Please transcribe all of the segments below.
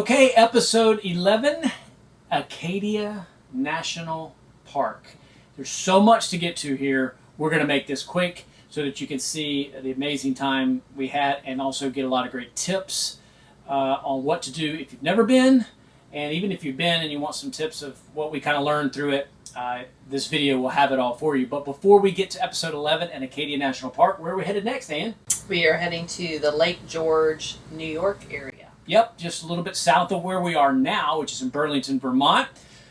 Okay, episode 11, Acadia National Park. There's so much to get to here. We're going to make this quick so that you can see the amazing time we had and also get a lot of great tips on what to do if you've never been. And even if you've been and you want some tips of what we kind of learned through it, this video will have it all for you. But before we get to episode 11 and Acadia National Park, where are we headed next, Ann? We are heading to the Lake George, New York area. Yep, just a little bit south of where we are now, which is in Burlington, Vermont.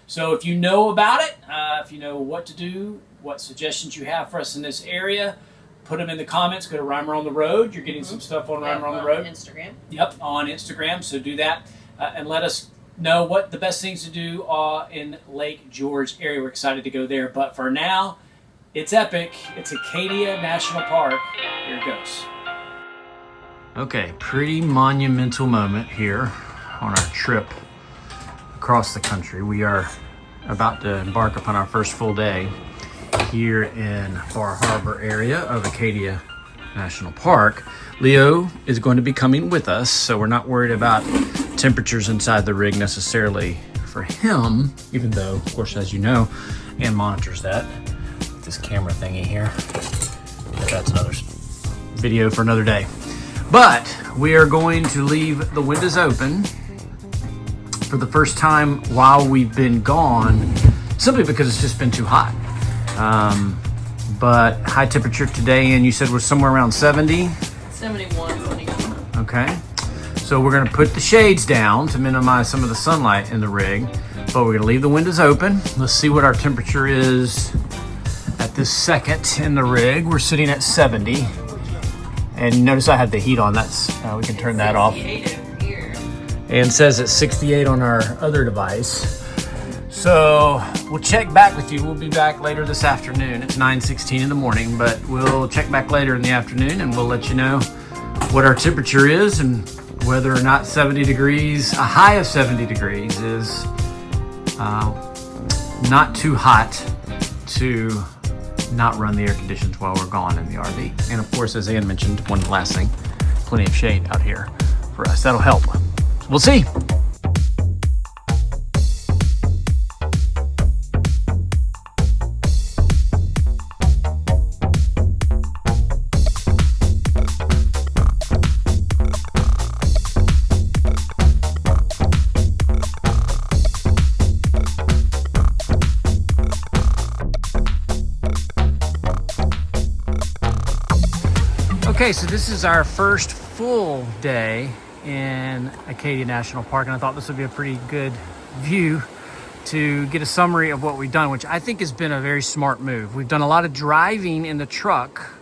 So if you know about it, if you know what to do, what suggestions you have for us in this area, put them in the comments. Go to Rhymer on the Road. You're getting some stuff on Rhymer on the Road. Instagram. Yep, on Instagram. So do that and let us know what the best things to do are in Lake George area. We're excited to go there. But for now, it's epic. It's Acadia National Park. Here it goes. Okay, pretty monumental moment here on our trip across the country. We are about to embark upon our first full day here in Bar Harbor area of Acadia National Park. Leo is going to be coming with us, so we're not worried about temperatures inside the rig necessarily for him, even though, of course, as you know, Ann monitors that. This camera thingy here. But that's another video for another day. But we are going to leave the windows open for the first time while we've been gone, simply because it's just been too hot. But high temperature today, and you said we're somewhere around 70? 71, 71. Okay. So we're going to put the shades down to minimize some of the sunlight in the rig, but we're going to leave the windows open. Let's see what our temperature is at this second in the rig. We're sitting at 70. And notice I had the heat on. That's we can turn that off. And says it's 68 on our other device. So we'll check back with you. We'll be back later this afternoon. It's 9:16 in the morning, but we'll check back later in the afternoon and we'll let you know what our temperature is and whether or not 70 degrees, a high of 70 degrees is not too hot to not run the air conditions while we're gone in the RV. And of course, as Ann mentioned, one last thing, plenty of shade out here for us. That'll help. We'll see. Okay, so this is our first full day in Acadia National Park, and I thought this would be a pretty good view to get a summary of what we've done, which I think has been a very smart move. We've done a lot of driving in the truck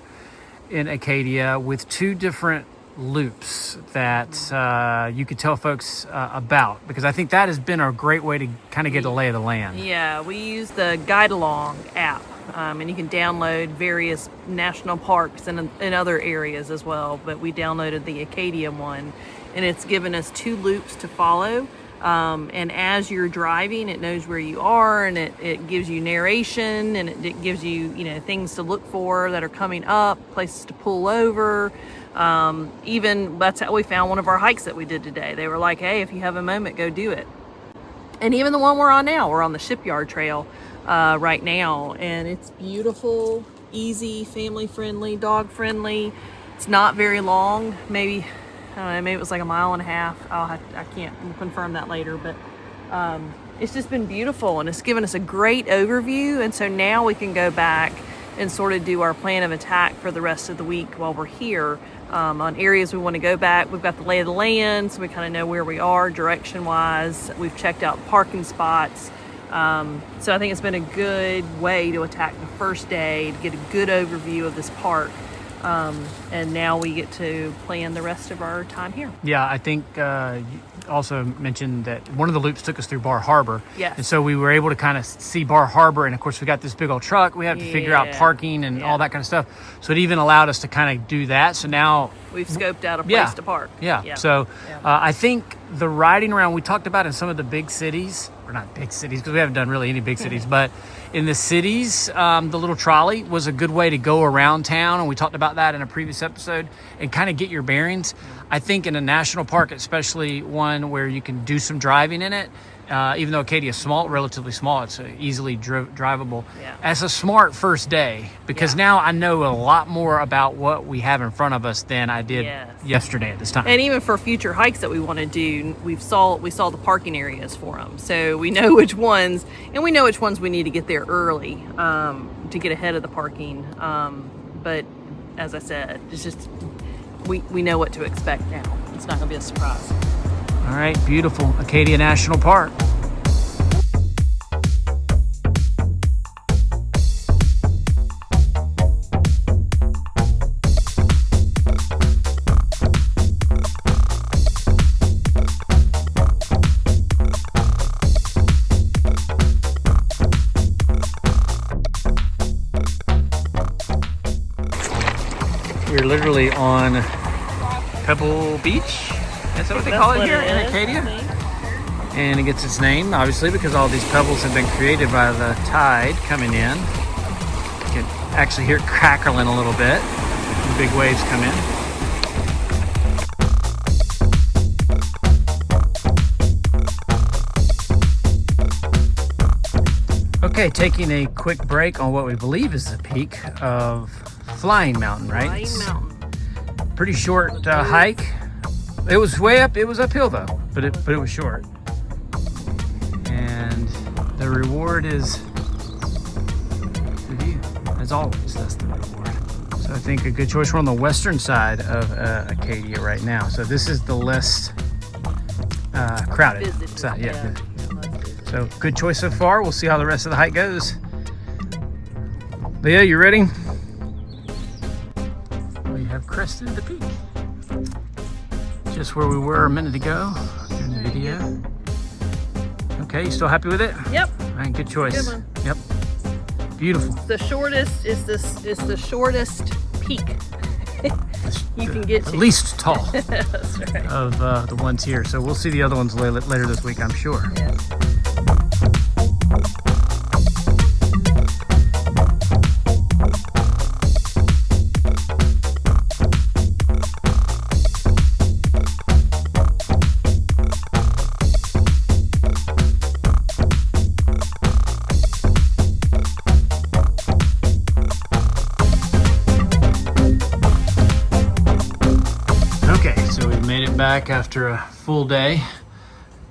in Acadia with two different loops that you could tell folks about, because I think that has been a great way to kind of get a lay of the land. Yeah, we use the Guide Along app. And you can download various national parks in other areas as well. But we downloaded the Acadia one, and it's given us two loops to follow. And as you're driving, it knows where you are, and it gives you narration, and it gives you, things to look for that are coming up, places to pull over. Even that's how we found one of our hikes that we did today. They were like, hey, if you have a moment, go do it. And even the one we're on now, we're on the Shipyard Trail right now, and it's beautiful, easy, family friendly, dog friendly. It's not very long, maybe I don't know, maybe it was like a mile and a half. I can't confirm that later, but it's just been beautiful, and it's given us a great overview. And so now we can go back and sort of do our plan of attack for the rest of the week while we're here on areas we want to go back. We've got the lay of the land, so we kind of know where we are direction wise. We've checked out parking spots. So I think it's been a good way to attack the first day, to get a good overview of this park. And now we get to plan the rest of our time here. Yeah, I think you also mentioned that one of the loops took us through Bar Harbor. Yes. And so we were able to kind of see Bar Harbor. And of course, we got this big old truck. We have to figure out parking and all that kind of stuff. So it even allowed us to kind of do that. So now we've scoped out a place to park. So I think the riding around, we talked about in some of the big cities, or not big cities, because we haven't done really any big cities, but in the cities, the little trolley was a good way to go around town, and we talked about that in a previous episode, and kind of get your bearings. I think in a national park, especially one where you can do some driving in it, even though Acadia is small, relatively small, it's easily drivable. Yeah. As a smart first day, because now I know a lot more about what we have in front of us than I did yesterday at this time. And even for future hikes that we want to do, we saw the parking areas for them, so we know which ones, and we know which ones we need to get there early to get ahead of the parking. But as I said, it's just we know what to expect now. It's not going to be a surprise. All right, beautiful Acadia National Park. We're literally on Pebble Beach. That's what they call it here in Acadia. And it gets its name, obviously, because all these pebbles have been created by the tide coming in. You can actually hear it crackling a little bit. The big waves come in. Okay, taking a quick break on what we believe is the peak of Flying Mountain, right? Flying Mountain. Pretty short hike. It was way up. It was uphill though, but it was short. And the reward is the view, as always. That's the reward. So I think a good choice. We're on the western side of Acadia right now. So this is the less crowded side. Yeah. So good choice so far. We'll see how the rest of the hike goes. Leah, you ready? We have crested the peak. Just where we were a minute ago in the video. Okay, you still happy with it? Yep. All right, good choice. Good one. Yep. Beautiful. The shortest is the shortest peak you can get to. At least tall. That's right. Of the ones here. So we'll see the other ones later this week, I'm sure. Yeah. Back after a full day.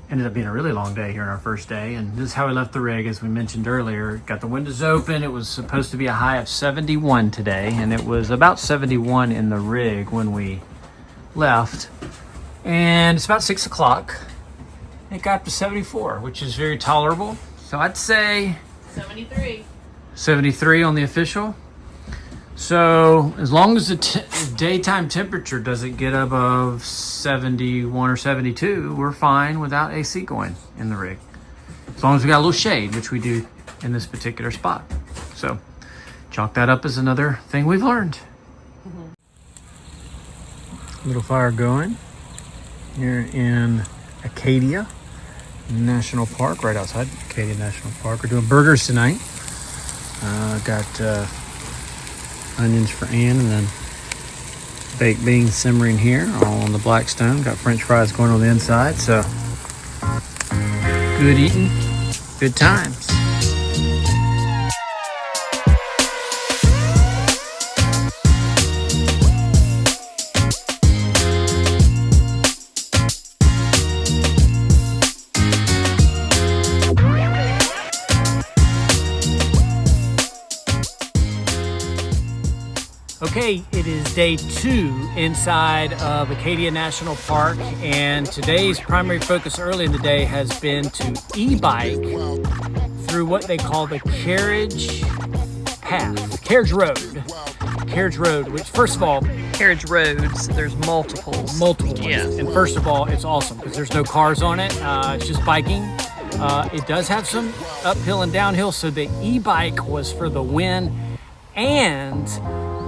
Ended up being a really long day here on our first day, and this is how we left the rig. As we mentioned earlier, got the windows open. It was supposed to be a high of 71 today, and it was about 71 in the rig when we left, and it's about 6 o'clock. It got up to 74, which is very tolerable. So I'd say 73 on the official. So as long as the daytime temperature doesn't get above 71 or 72, we're fine without AC going in the rig. As long as we got a little shade, which we do in this particular spot. So chalk that up as another thing we've learned. Little fire going here in Acadia National Park, right outside Acadia National Park. We're doing burgers tonight. Got onions for Ann, and then baked beans simmering here, all on the Blackstone. Got French fries going on the inside, so good eating, good times. Okay, it is day 2 inside of Acadia National Park, and today's primary focus early in the day has been to e-bike through what they call the Carriage Path, Carriage Road, which first of all, Carriage Roads, there's multiple ones. Yeah. And first of all, it's awesome because there's no cars on it. It's just biking. It does have some uphill and downhill, so the e-bike was for the win, and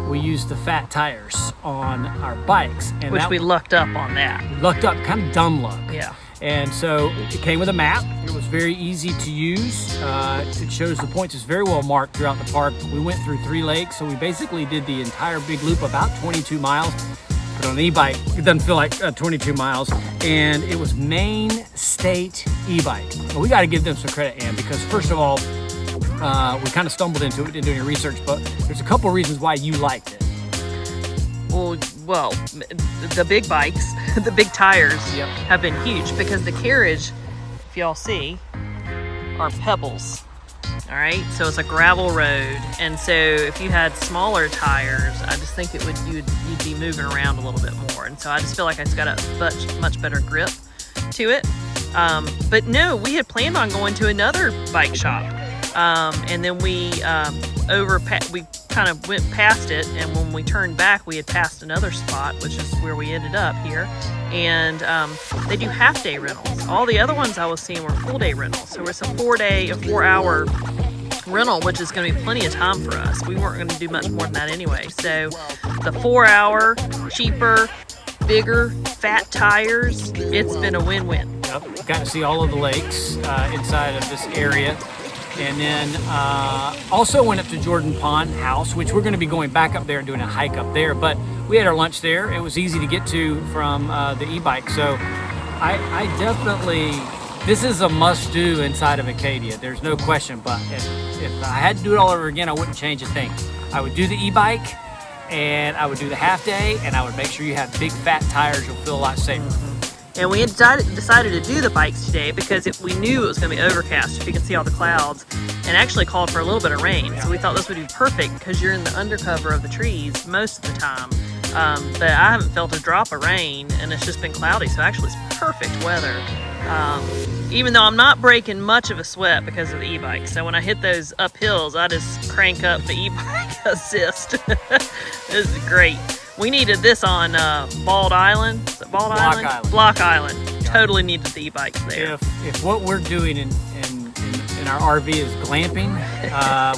we used the fat tires on our bikes. And which we lucked up on that. Lucked up, kind of dumb luck. Yeah. And so it came with a map. It was very easy to use. It shows the points. It's very well marked throughout the park. We went through 3 lakes, so we basically did the entire big loop, about 22 miles. But on the e-bike, it doesn't feel like 22 miles. And it was Maine State e-bike. Well, we got to give them some credit, Ann, because first of all, we kind of stumbled into it, didn't do any research, but there's a couple reasons why you liked it. Well, the big bikes, the big tires Yep. have been huge because the Carriage, if y'all see, are pebbles. All right, so it's a gravel road, and so if you had smaller tires, I just think it would you'd be moving around a little bit more, and so I just feel like it's got a much better grip to it. But no, we had planned on going to another bike shop, and then we kind of went past it, and when we turned back, we had passed another spot, which is where we ended up here. And they do half-day rentals. All the other ones I was seeing were full-day rentals. So it's a 4-hour rental, which is going to be plenty of time for us. We weren't going to do much more than that anyway. So the 4-hour, cheaper, bigger, fat tires, it's been a win-win. Yep. Got to see all of the lakes inside of this area. And then also went up to Jordan Pond House, which we're going to be going back up there and doing a hike up there. But we had our lunch there. It was easy to get to from the e-bike. So I definitely, this is a must-do inside of Acadia. There's no question. But if I had to do it all over again, I wouldn't change a thing. I would do the e-bike, and I would do the half-day, and I would make sure you have big, fat tires. You'll feel a lot safer. And we had decided to do the bikes today because we knew it was going to be overcast, if you can see all the clouds, and actually called for a little bit of rain. So we thought this would be perfect because you're in the undercover of the trees most of the time. But I haven't felt a drop of rain, and it's just been cloudy, so actually it's perfect weather. Even though I'm not breaking much of a sweat because of the e-bike. So when I hit those up hills, I just crank up the e-bike assist. This is great. We needed this on Bald Island. Is it Bald Island? Island. Block Island. Totally needed the e-bikes there. If what we're doing in our RV is glamping,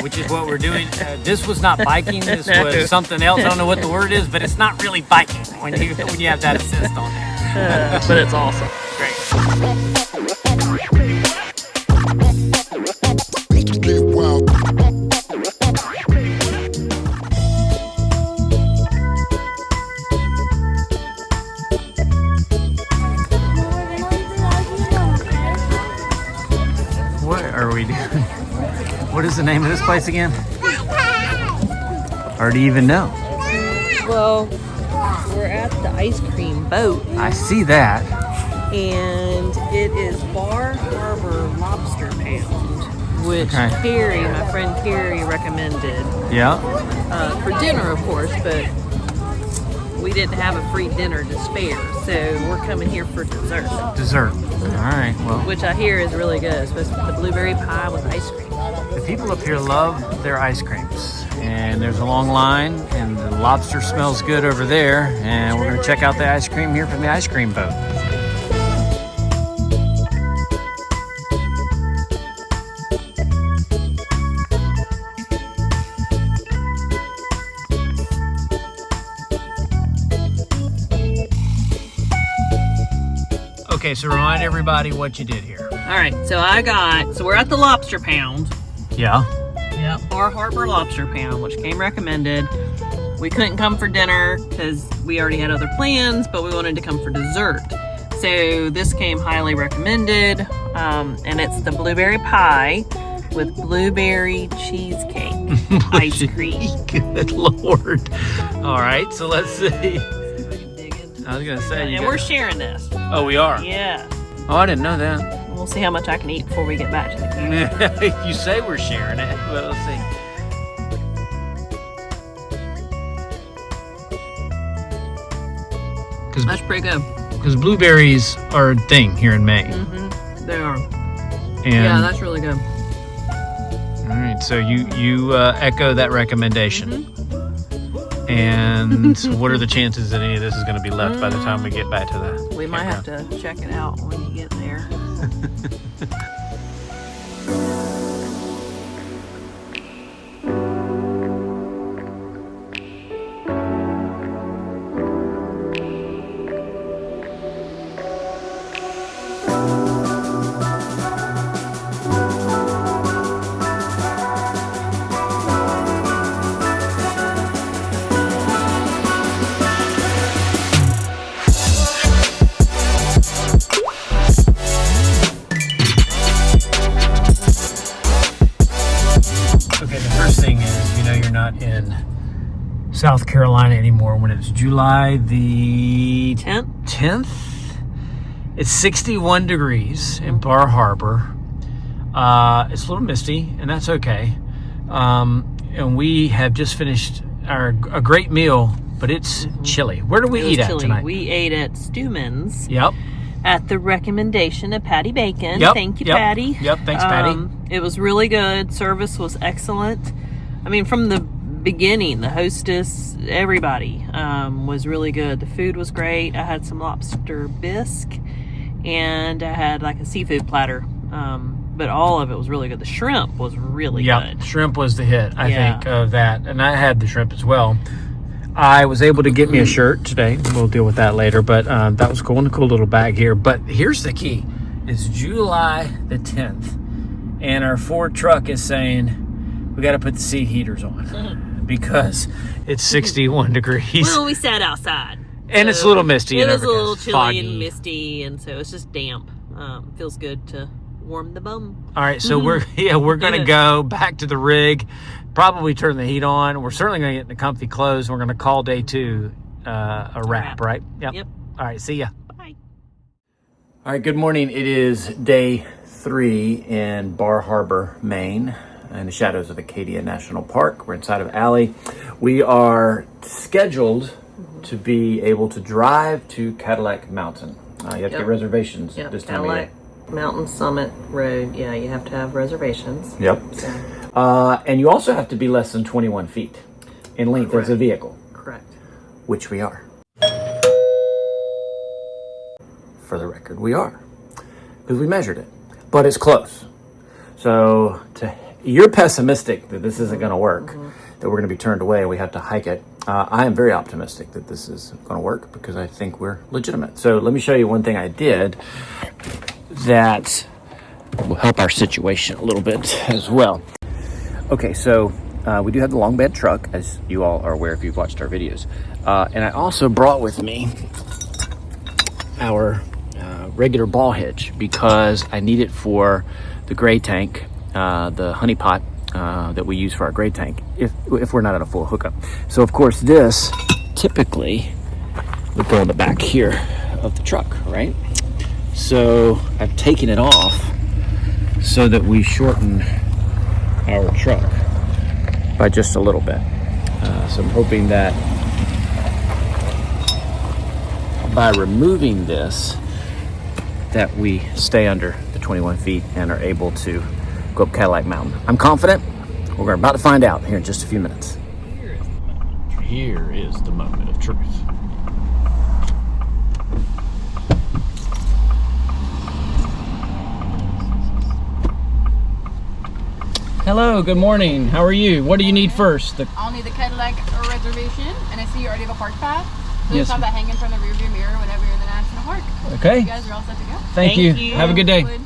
which is what we're doing, this was not biking. This was something else. I don't know what the word is, but it's not really biking when you have that assist on there. But it's awesome. Great. What are we doing? What is the name of this place again? Or do you even know? Well, we're at the ice cream boat, I see that. and it is Bar Harbor Lobster Pound, which Okay. my friend Carrie recommended Yeah. for dinner, of course, but we didn't have a free dinner to spare, so we're coming here for dessert, Dessert. All right. Well, which I hear is really good, especially the blueberry pie with ice cream. the people up here love their ice creams, and there's a long line, and the lobster smells good over there, and we're going to check out the ice cream here from the ice cream boat. Okay, so remind everybody what you did here. All right, so we're at the Lobster Pound. Yeah. Yeah, Bar Harbor Lobster Pound, which came recommended. We couldn't come for dinner because we already had other plans, but we wanted to come for dessert. So this came highly recommended, and it's the blueberry pie with blueberry cheesecake ice cream. Good Lord. All right, so let's see. See if I can dig into I was going to say. it. And we're sharing this. Oh, we are? Yeah. Oh, I didn't know that. We'll see how much I can eat before we get back to the camp. You say we're sharing it, but let's see. That's pretty good. Because blueberries are a thing here in Maine. Mm-hmm. They are. And, Yeah, that's really good. all right, so you echo that recommendation. Mm-hmm. And what are the chances that any of this is going to be left by the time we get back to the We might have campground? to check it out when you get there. South Carolina anymore when it's July the 10th. It's 61 degrees in Bar Harbor. It's a little misty, and that's okay. And we have just finished a great meal, but it's chilly. Where do we eat at tonight? We ate at Stewman's. Yep. At the recommendation of Patty Bacon. Yep. Thank you, Patty. Yep. Thanks, Patty. It was really good. Service was excellent. I mean, from the beginning, the hostess, everybody was really good. The food was great. I had some lobster bisque, and I had like a seafood platter. But all of it was really good. The shrimp was really good. Shrimp was the hit, I think, of that. And I had the shrimp as well. I was able to get me a shirt today. We'll deal with that later. But that was cool in a cool little bag here. But here's the key. It's July the 10th. And our Ford truck is saying we got to put the seat heaters on because it's 61 degrees. Well, we sat outside. And it's a little misty. It was a little chilly foggy and misty. And so it's just damp. Feels good to warm the bum. All right, so we're gonna go back to the rig, probably turn the heat on. We're certainly gonna get in the comfy clothes. We're gonna call day 2 a wrap, right? Yep. All right, see ya. Bye. All right, good morning. It is day 3 in Bar Harbor, Maine, in the shadows of Acadia National Park. We're inside of Aly. We are scheduled to be able to drive to Cadillac Mountain. You have to get reservations this time of year. Mountain Summit Road. Yeah, you have to have reservations. Yep. And you also have to be less than 21 feet in length as a vehicle. Correct. Which we are. For the record, we are. Because we measured it. But it's close. So you're pessimistic that this isn't going to work, that we're going to be turned away and we have to hike it. I am very optimistic that this is going to work because I think we're legitimate. So let me show you one thing I did that will help our situation a little bit as well. Okay, so we do have the long bed truck, as you all are aware if you've watched our videos. And I also brought with me our regular ball hitch because I need it for the gray tank, the honey pot that we use for our gray tank if we're not at a full hookup. So of course this typically would go in the back here of the truck, right? So I've taken it off so that we shorten our truck by just a little bit. So I'm hoping that by removing this, that we stay under the 21 feet and are able to go up Cadillac Mountain. I'm confident. We're about to find out here in just a few minutes. Here is the moment of truth. Hello, good morning. How are you? What do you need first? I'll need the Cadillac reservation, and I see you already have a park path. So Yes. just have that hang in front of the rearview mirror whenever you're in the national park. Okay. You guys are all set to go. Thank you. Have a good day. Good.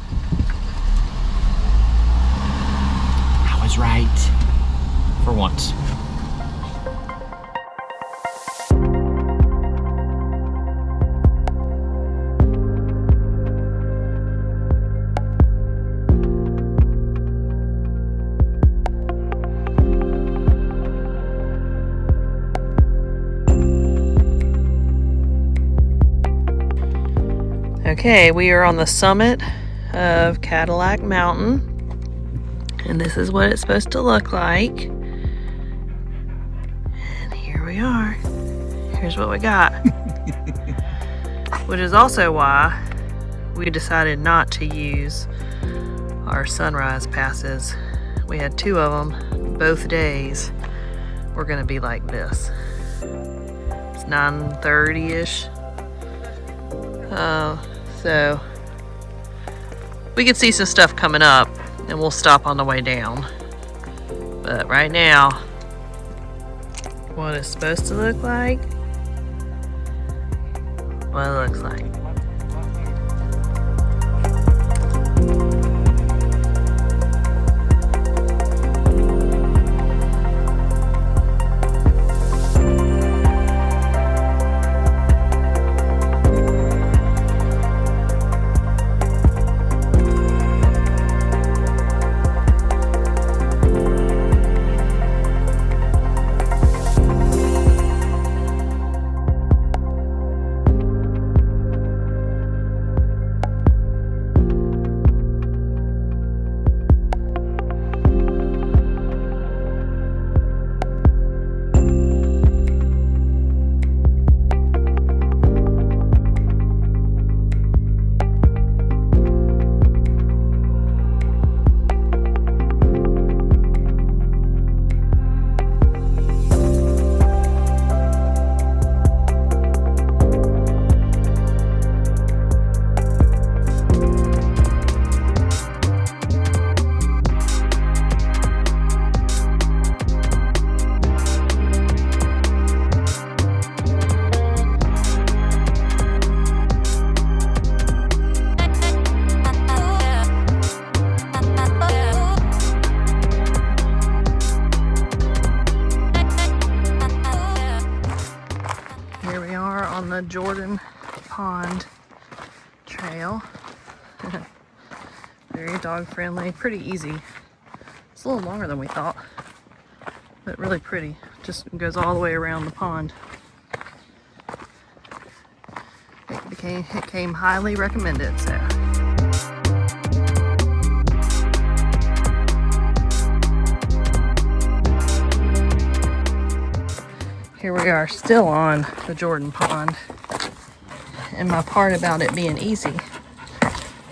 I was right. For once. Okay, we are on the summit of Cadillac Mountain, and this is what it's supposed to look like. And here we are. Here's what we got. Which is also why we decided not to use our sunrise passes. We had 2 of them both days. We're gonna be like this. It's 9:30-ish. So we can see some stuff coming up and we'll stop on the way down. But right now, what it's supposed to look like, what it looks like. on the Jordan Pond Trail. Very dog friendly, pretty easy. It's a little longer than we thought, but really pretty. Just goes all the way around the pond. It came highly recommended, so. Here we are, still on the Jordan Pond. And my part about it being easy,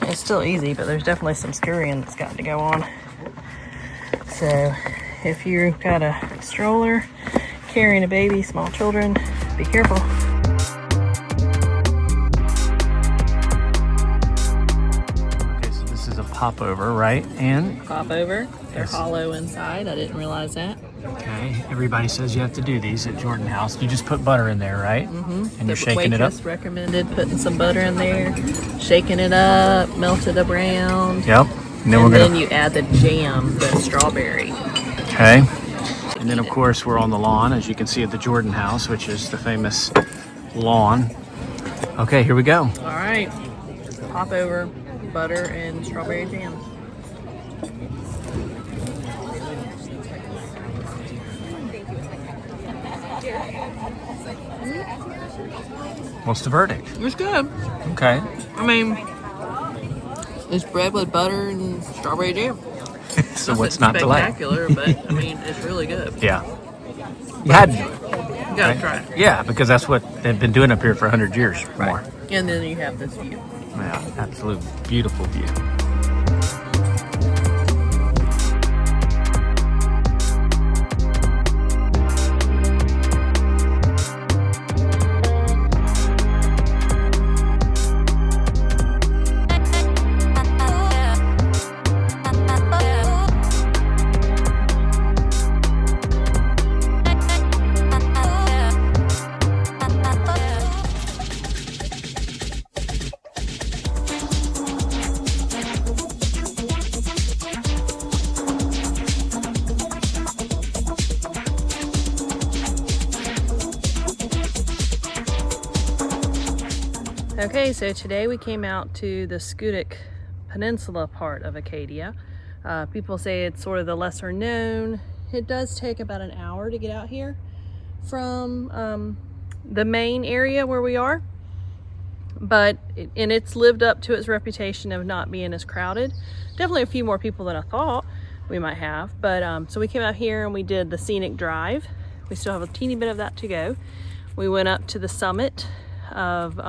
it's still easy, but there's definitely some scurrying that's got to go on. So if you've got a stroller, carrying a baby, small children, be careful. Okay, so this is a popover, right? And Popover. They're hollow inside. I didn't realize that. okay, everybody says you have to do these at Jordan House. You just put butter in there, right? Mm-hmm. And you're shaking it up. The waitress recommended putting some butter in there, shaking it up, melt it around. Yep. And then Then you add the jam, the strawberry. Okay. And then of course we're on the lawn, as you can see at the Jordan House, which is the famous lawn. Okay, here we go. All right. Popover, butter, and strawberry jam. What's the verdict? It's good. Okay. I mean, it's bread with butter and strawberry jam. So what's not to like? Spectacular, but I mean, it's really good. Yeah. You had to. You gotta try it. Yeah, because that's what they've been doing up here for 100 years or more. And then you have this view. Yeah, absolute beautiful view. Okay, so today we came out to the Skunic Peninsula part of Acadia. People say it's sort of the lesser known. It does take about an hour to get out here from the Maine area where we are, but it's lived up to its reputation of not being as crowded. Definitely a few more people than I thought we might have, but so we came out here and we did the scenic drive. We still have a teeny bit of that to go. We went up to the summit of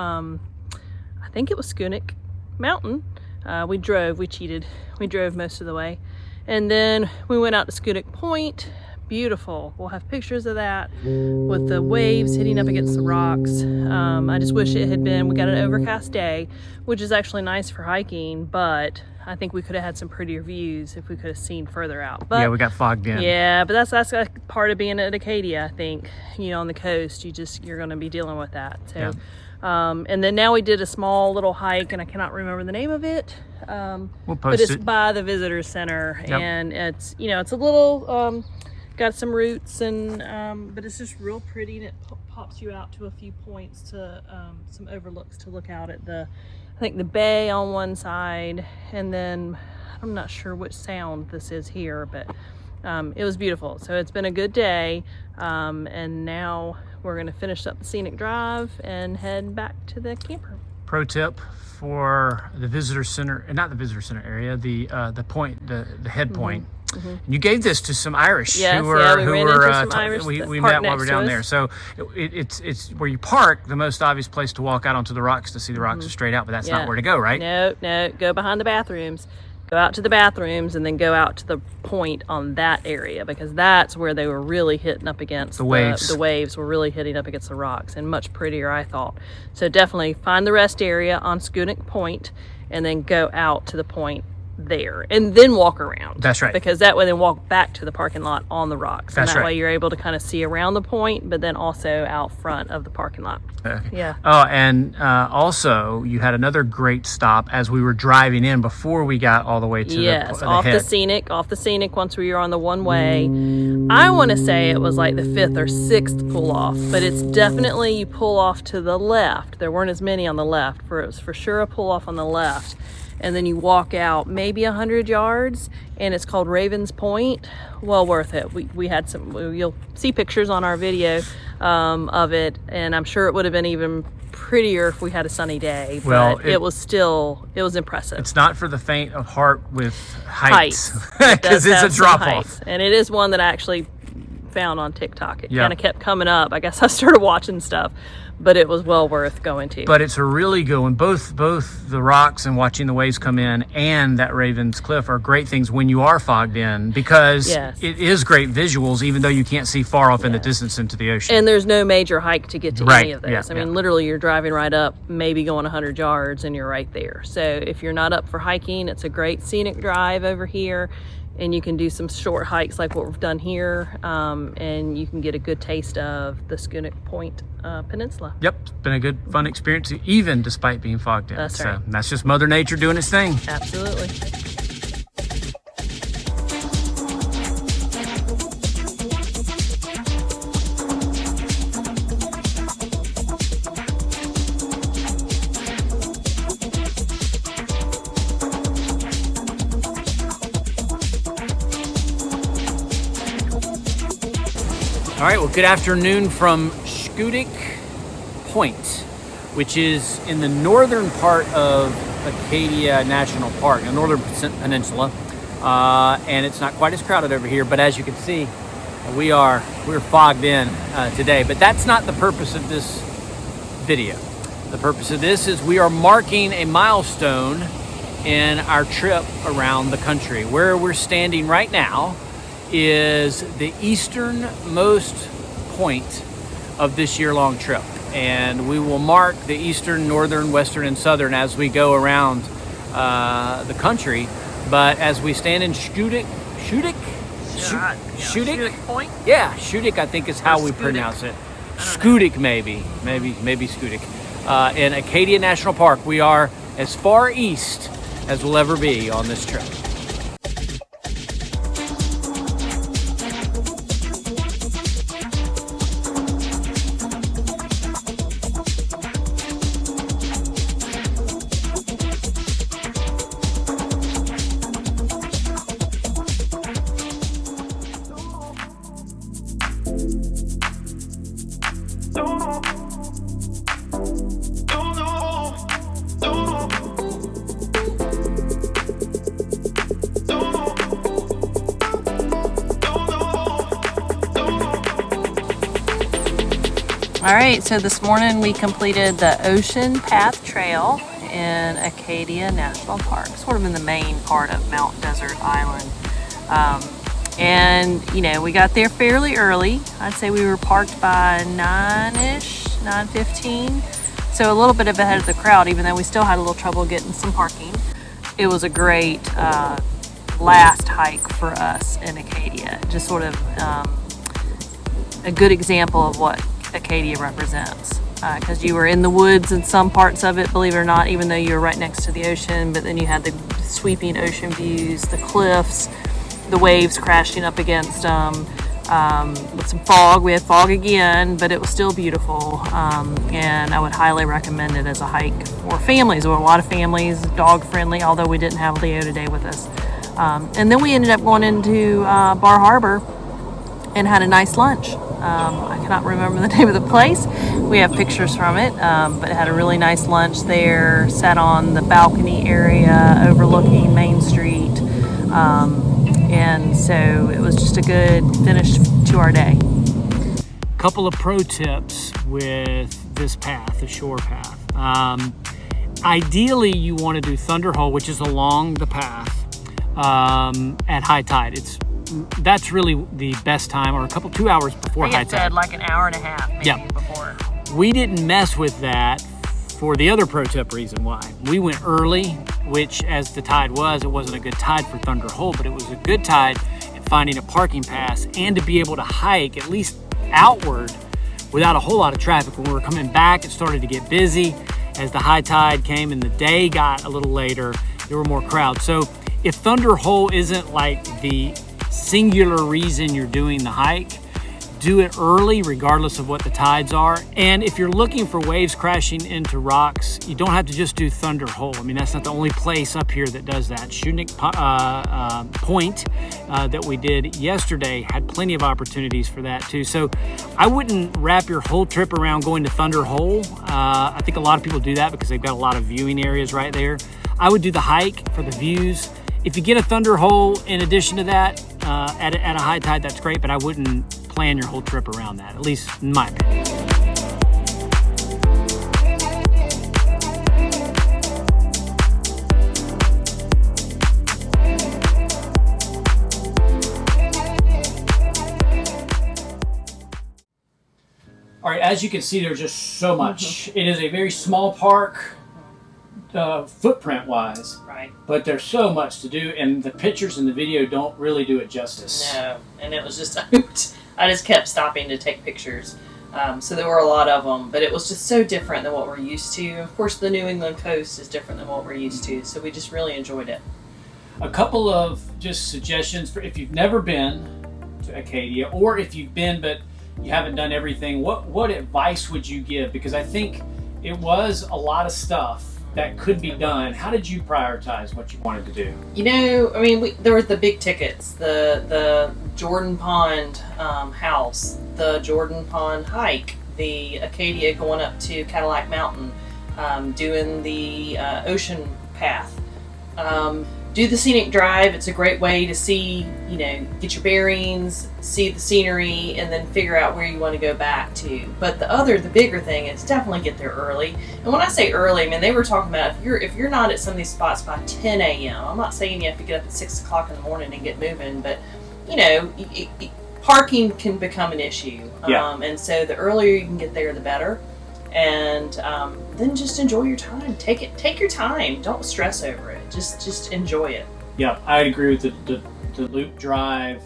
I think it was Skunic Mountain. We cheated. We drove most of the way. And then we went out to Skunic Point. Beautiful. We'll have pictures of that with the waves hitting up against the rocks. I just wish it had been, we got an overcast day, which is actually nice for hiking, but I think we could have had some prettier views if we could have seen further out. But Yeah, we got fogged in. yeah, but that's part of being at Acadia, I think. You know, on the coast, you're going to be dealing with that. So. Yeah. And then now we did a small little hike, and I cannot remember the name of it. We'll post but it's it. by the visitor center, Yep. and it's it's a little got some roots, and but it's just real pretty, and it pops you out to a few points to some overlooks to look out at I think the bay on one side, and then I'm not sure which sound this is here, but it was beautiful. So it's been a good day, and now we're going to finish up the scenic drive and head back to the camper. Pro tip for the visitor center, not the visitor center area, the point, the head point. Mm-hmm. You gave this to some Irish Yes, who were yeah, we ran into some Irish we that met parked while we were next down to there. us. So it's where you park, the most obvious place to walk out onto the rocks to see the rocks are straight out, but that's not where to go, right? No, go behind the bathrooms. Go out to the bathrooms and then go out to the point on that area, because that's where they were really hitting up against the waves. The waves were really hitting up against the rocks, and much prettier, I thought. So definitely find the rest area on Skunic Point and then go out to the point there and then walk around. That's right. Because that way then walk back to the parking lot on the rocks. That's and that right. way you're able to kind of see around the point, but then also out front of the parking lot. Okay. Yeah. Oh, and also you had another great stop as we were driving in before we got all the way to yes, the off head. the scenic once we were on the one way. I want to say it was like the 5th or 6th pull off, but it's definitely you pull off to the left. There weren't as many on the left, it was for sure a pull off on the left. And then you walk out maybe 100 yards, and it's called Ravens Point. Well worth it. We had some, you'll see pictures on our video of it, and I'm sure it would have been even prettier if we had a sunny day, but Well, it was impressive. It's not for the faint of heart with heights, It because does it's a have some drop heights. off. And it is one that I actually found on TikTok. It Yeah. kind of kept coming up. I guess I started watching stuff, but it was well worth going to. But it's a really good one. Both the rocks and watching the waves come in and that Ravens Cliff are great things when you are fogged in, because Yes. it is great visuals, even though you can't see far off in the distance into the ocean. And there's no major hike to get to Right, any of those. yeah, I mean, yeah. literally, you're driving right up, maybe going 100 yards, and you're right there. So if you're not up for hiking, it's a great scenic drive over here. And you can do some short hikes like what we've done here, and you can get a good taste of the Skunic Peninsula. Yep, it's been a good, fun experience, even despite being fogged in. That's So right. that's just Mother Nature doing its thing. Absolutely. All right, well, good afternoon from Skunic Point, which is in the northern part of Acadia National Park, the northern peninsula, and it's not quite as crowded over here, but as you can see, we're fogged in today. But that's not the purpose of this video. The purpose of this is we are marking a milestone in our trip around the country. Where we're standing right now is the easternmost point of this year-long trip, and we will mark the eastern, northern, western, and southern as we go around the country. But as we stand in Skunic Point. yeah, Skunic I think is how we Skunic. pronounce it. Skunic maybe Skunic. In Acadia National Park, we are as far east as we'll ever be on this trip. All right, so this morning we completed the Ocean Path Trail in Acadia National Park, sort of in the main part of Mount Desert Island. And, you know, we got there fairly early. I'd say we were parked by 9-ish, 9:15. So a little bit of ahead of the crowd, even though we still had a little trouble getting some parking. It was a great last hike for us in Acadia. Just sort of a good example of what Acadia represents, because you were in the woods in some parts of it, believe it or not, even though you were right next to the ocean, but then you had the sweeping ocean views, the cliffs, the waves crashing up against them, with some fog. We had fog again, but it was still beautiful, and I would highly recommend it as a hike for families. There were a lot of families, dog friendly, although we didn't have Leo today with us. And then we ended up going into Bar Harbor and had a nice lunch. I cannot remember the name of the place. We have pictures from it, but had a really nice lunch there, sat on the balcony area overlooking Main Street, and so it was just a good finish to our day. Couple of pro tips with this path, the shore path. Ideally, you want to do Thunder Hole, which is along the path at high tide. That's really the best time, or 2 hours before high tide. like an hour and a half maybe before. We didn't mess with that for the other pro tip reason why. We went early which as the tide was, it wasn't a good tide for Thunder Hole, but it was a good tide at finding a parking pass and to be able to hike at least outward without a whole lot of traffic. When we were coming back, it started to get busy. As the high tide came and the day got a little later, there were more crowds. So if Thunder Hole isn't like the singular reason you're doing the hike, do it early regardless of what the tides are. And if you're looking for waves crashing into rocks, you don't have to just do Thunder Hole. I mean, that's not the only place up here that does that. Skunic Point that we did yesterday had plenty of opportunities for that too. So I wouldn't wrap your whole trip around going to Thunder Hole. I think a lot of people do that because they've got a lot of viewing areas right there. I would do the hike for the views. If you get a Thunder Hole in addition to that at a high tide, that's great, but I wouldn't plan your whole trip around that, at least in my opinion. All right, as you can see, there's just so much. It is a very small park, footprint-wise. Right. But there's so much to do, and the pictures in the video don't really do it justice. No, and it was just, I just kept stopping to take pictures. So there were a lot of them, but it was just so different than what we're used to. Of course, the New England coast is different than what we're used to, so we just really enjoyed it. A couple of just suggestions for if you've never been to Acadia, or if you've been but you haven't done everything, what advice would you give? Because I think it was a lot of stuff that could be done. How did you prioritize what you wanted to do? You know, I mean, there were the big tickets, the Jordan Pond house, the Jordan Pond hike, the Acadia going up to Cadillac Mountain, doing the ocean path, do the scenic drive. It's a great way to see, get your bearings, see the scenery, and then figure out where you want to go back to. But the bigger thing is definitely get there early. And when I say early, I mean, they were talking about if you're not at some of these spots by 10 a.m., I'm not saying you have to get up at 6 o'clock in the morning and get moving, but parking can become an issue. Yeah. And so the earlier you can get there, the better. And then just enjoy your time. Take your time. Don't stress over it. Just enjoy it. Yeah, I agree with the loop drive.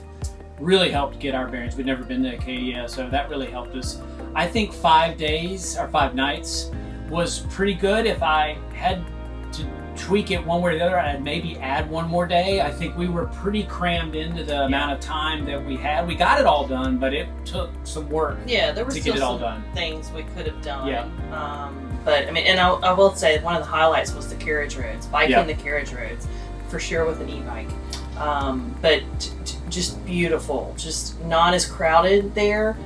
Really helped get our bearings. We'd never been to Acadia, so that really helped us. I think 5 days or 5 nights was pretty good. If I had to tweak it one way or the other, I'd maybe add one more day. I think we were pretty crammed into the amount of time that we had. We got it all done, but it took some work. Yeah, there were to still get it all some done. Things we could have done. Yeah. But I mean, and I will say one of the highlights was the Carriage Roads, biking Yeah. the Carriage Roads, for sure with an e-bike. But just beautiful, just not as crowded there.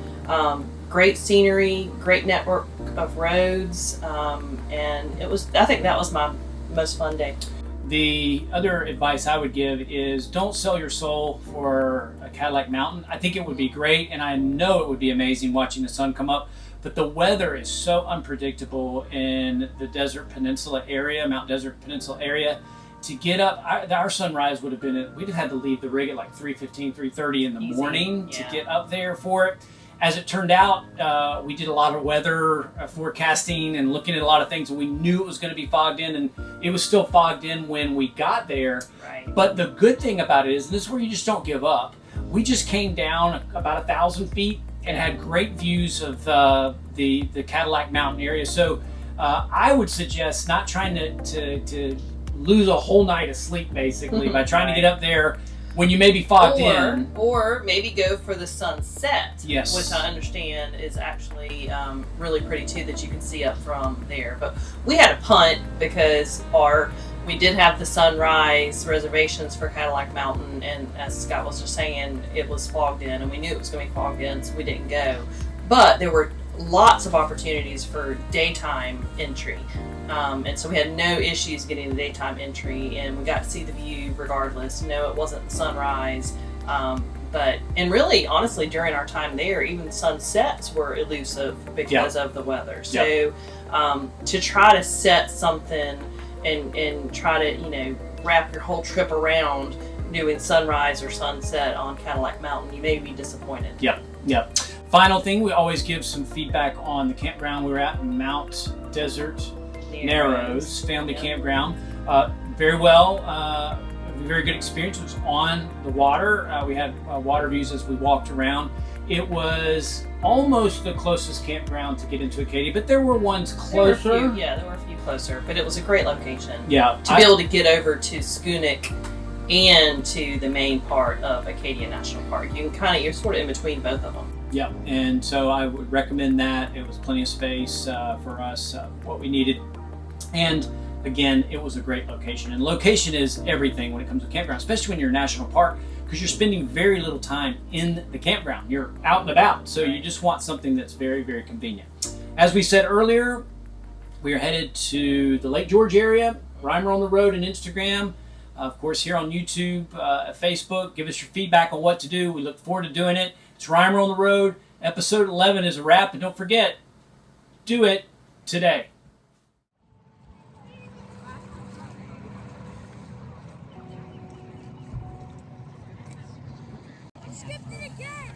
Great scenery, great network of roads, and I think that was my most fun day. The other advice I would give is don't sell your soul for a Cadillac Mountain. I think it would be great, and I know it would be amazing watching the sun come up, but the weather is so unpredictable in the Desert Peninsula area, Mount Desert Peninsula area. To get up, our sunrise would have been, we'd have had to leave the rig at like 3:15, 3:30 in the morning to get up there for it. As it turned out, we did a lot of weather forecasting and looking at a lot of things, and we knew it was going to be fogged in, and it was still fogged in when we got there. Right. But the good thing about it is, and this is where you just don't give up, we just came down about 1,000 feet and had great views of the Cadillac Mountain area. So I would suggest not trying to lose a whole night of sleep, basically, by trying to get up there when you may be fogged in. Or maybe go for the sunset, Yes. which I understand is actually really pretty too, that you can see up from there. But we had a punt because we did have the sunrise reservations for Cadillac Mountain, and as Scott was just saying, it was fogged in, and we knew it was going to be fogged in, so we didn't go. But there were lots of opportunities for daytime entry. And so we had no issues getting the daytime entry, and we got to see the view regardless. No, it wasn't the sunrise. And really, honestly, during our time there, even sunsets were elusive because of the weather. So to try to set something and try to, wrap your whole trip around doing sunrise or sunset on Cadillac Mountain, you may be disappointed. Yep. Final thing, we always give some feedback on the campground we were at, Mount Desert Narrows Family Campground. very well. A very good experience. It was on the water. We had water views as we walked around. It was almost the closest campground to get into Acadia, but there were ones closer. There were a few closer, but it was a great location. Yeah. To be able to get over to Skunic and to the main part of Acadia National Park. You're sort of in between both of them. Yeah, and so I would recommend that. It was plenty of space for us, what we needed. And again, it was a great location. And location is everything when it comes to campground, especially when you're a national park, because you're spending very little time in the campground. You're out and about, so you just want something that's very, very convenient. As we said earlier, we are headed to the Lake George area, Reimer on the Road and Instagram. Of course, here on YouTube, Facebook. Give us your feedback on what to do. We look forward to doing it. It's Reimer on the Road. Episode 11 is a wrap, and don't forget, do it today. Skipped it again!